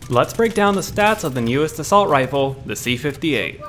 Let's break down the stats of the newest assault rifle, the C58.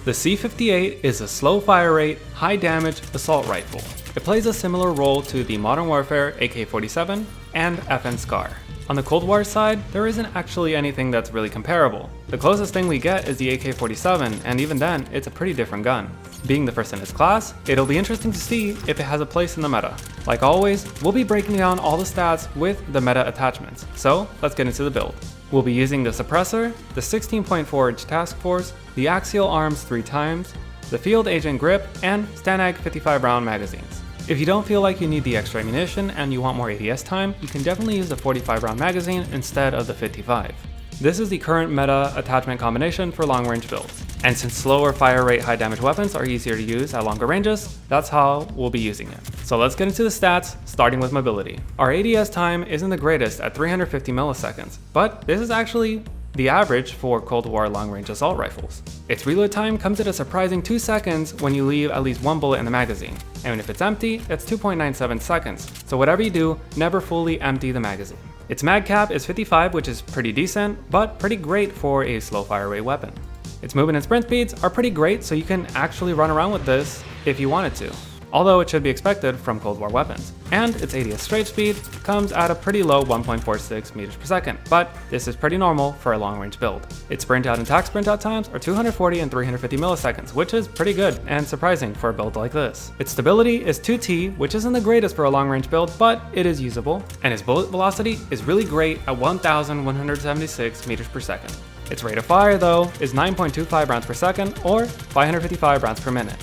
The C58 is a slow fire rate, high damage assault rifle. It plays a similar role to the Modern Warfare AK-47 and FN SCAR. On the Cold War side, there isn't actually anything that's really comparable. The closest thing we get is the AK-47, and even then, it's a pretty different gun. Being the first in its class, it'll be interesting to see if it has a place in the meta. Like always, we'll be breaking down all the stats with the meta attachments, so let's get into the build. We'll be using the suppressor, the 16.4-inch task force, the axial arms 3 times, the field agent grip, and Stanag 55-round magazines. If you don't feel like you need the extra ammunition and you want more ADS time, you can definitely use the 45-round magazine instead of the 55. This is the current meta attachment combination for long-range builds. And since slower fire rate high damage weapons are easier to use at longer ranges, that's how we'll be using it. So let's get into the stats, starting with mobility. Our ADS time isn't the greatest at 350 milliseconds, but this is actually the average for Cold War long-range assault rifles. Its reload time comes at a surprising 2 seconds when you leave at least 1 bullet in the magazine, and if it's empty, it's 2.97 seconds, so whatever you do, never fully empty the magazine. Its mag cap is 55, which is pretty decent, but pretty great for a slow fire rate weapon. Its movement and sprint speeds are pretty great, so you can actually run around with this if you wanted to, although it should be expected from Cold War weapons. And its ADS strafe speed comes at a pretty low 1.46 meters per second, but this is pretty normal for a long-range build. Its sprint out and tac sprint out times are 240 and 350 milliseconds, which is pretty good and surprising for a build like this. Its stability is 2T, which isn't the greatest for a long-range build, but it is usable, and its bullet velocity is really great at 1,176 meters per second. Its rate of fire, though, is 9.25 rounds per second, or 555 rounds per minute.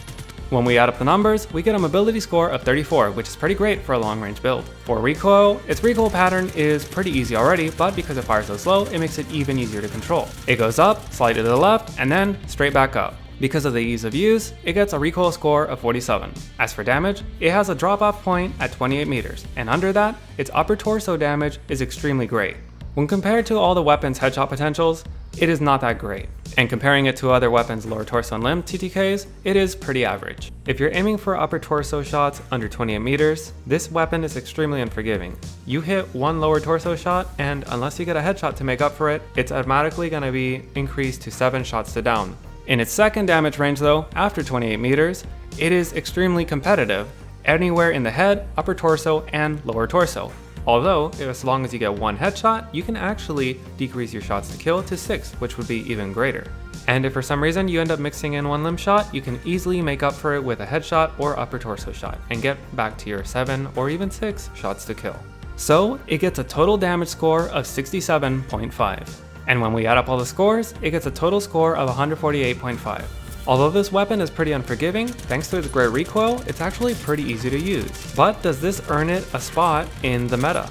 When we add up the numbers, we get a mobility score of 34, which is pretty great for a long-range build. For recoil, its recoil pattern is pretty easy already, but because it fires so slow, it makes it even easier to control. It goes up, slightly to the left, and then straight back up. Because of the ease of use, it gets a recoil score of 47. As for damage, it has a drop-off point at 28 meters, and under that, its upper torso damage is extremely great. When compared to all the weapon's headshot potentials, it is not that great. And comparing it to other weapons' lower torso and limb TTKs, it is pretty average. If you're aiming for upper torso shots under 28 meters, this weapon is extremely unforgiving. You hit one lower torso shot, and unless you get a headshot to make up for it, it's automatically going to be increased to 7 shots to down. In its second damage range though, after 28 meters, it is extremely competitive, anywhere in the head, upper torso, and lower torso. Although, as long as you get 1 headshot, you can actually decrease your shots to kill to 6, which would be even greater. And if for some reason you end up mixing in 1 limb shot, you can easily make up for it with a headshot or upper torso shot, and get back to your 7 or even 6 shots to kill. So, it gets a total damage score of 67.5. And when we add up all the scores, it gets a total score of 148.5. Although this weapon is pretty unforgiving, thanks to its great recoil, it's actually pretty easy to use. But does this earn it a spot in the meta?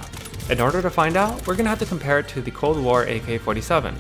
In order to find out, we're gonna have to compare it to the Cold War AK-47.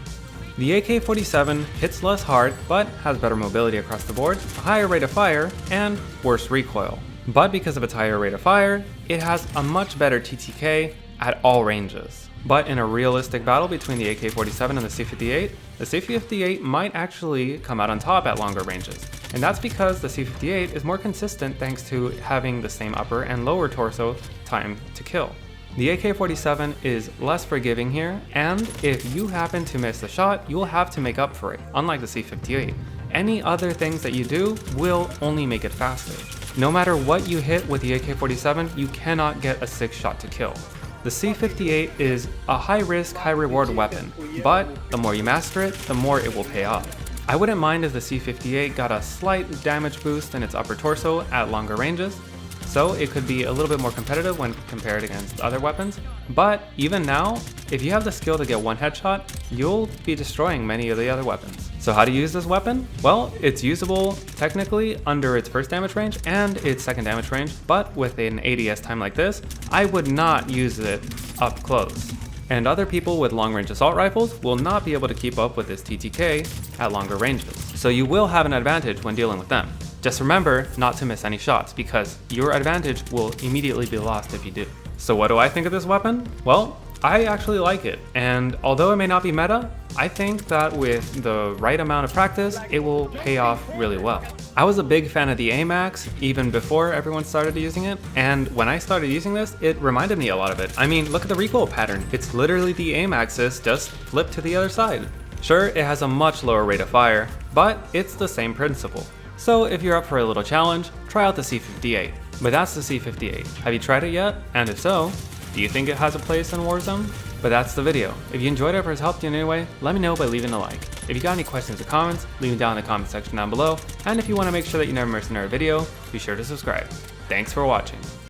The AK-47 hits less hard, but has better mobility across the board, a higher rate of fire, and worse recoil. But because of its higher rate of fire, it has a much better TTK at all ranges. But in a realistic battle between the AK-47 and the C58, the C58 might actually come out on top at longer ranges. And that's because the C58 is more consistent thanks to having the same upper and lower torso time to kill. The AK-47 is less forgiving here, and if you happen to miss a shot, you will have to make up for it, unlike the C58. Any other things that you do will only make it faster. No matter what you hit with the AK-47, you cannot get a 6 shot to kill. The C58 is a high-risk, high-reward weapon, but the more you master it, the more it will pay off. I wouldn't mind if the C58 got a slight damage boost in its upper torso at longer ranges, so it could be a little bit more competitive when compared against other weapons. But even now, if you have the skill to get 1 headshot, you'll be destroying many of the other weapons. So how to use this weapon? Well, it's usable technically under its first damage range and its second damage range, but with an ADS time like this, I would not use it up close. And other people with long-range assault rifles will not be able to keep up with this TTK at longer ranges. So you will have an advantage when dealing with them. Just remember not to miss any shots, because your advantage will immediately be lost if you do. So what do I think of this weapon? Well, I actually like it, and although it may not be meta, I think that with the right amount of practice, it will pay off really well. I was a big fan of the AMAX even before everyone started using it, and when I started using this, it reminded me a lot of it. I mean, look at the recoil pattern. It's literally the aim axis just flipped to the other side. Sure, it has a much lower rate of fire, but it's the same principle. So if you're up for a little challenge, try out the C58. But that's the C58. Have you tried it yet? And if so, do you think it has a place in Warzone? But that's the video. If you enjoyed it or it's helped you in any way, let me know by leaving a like. If you got any questions or comments, leave them down in the comment section down below. And if you want to make sure that you never miss another video, be sure to subscribe. Thanks for watching.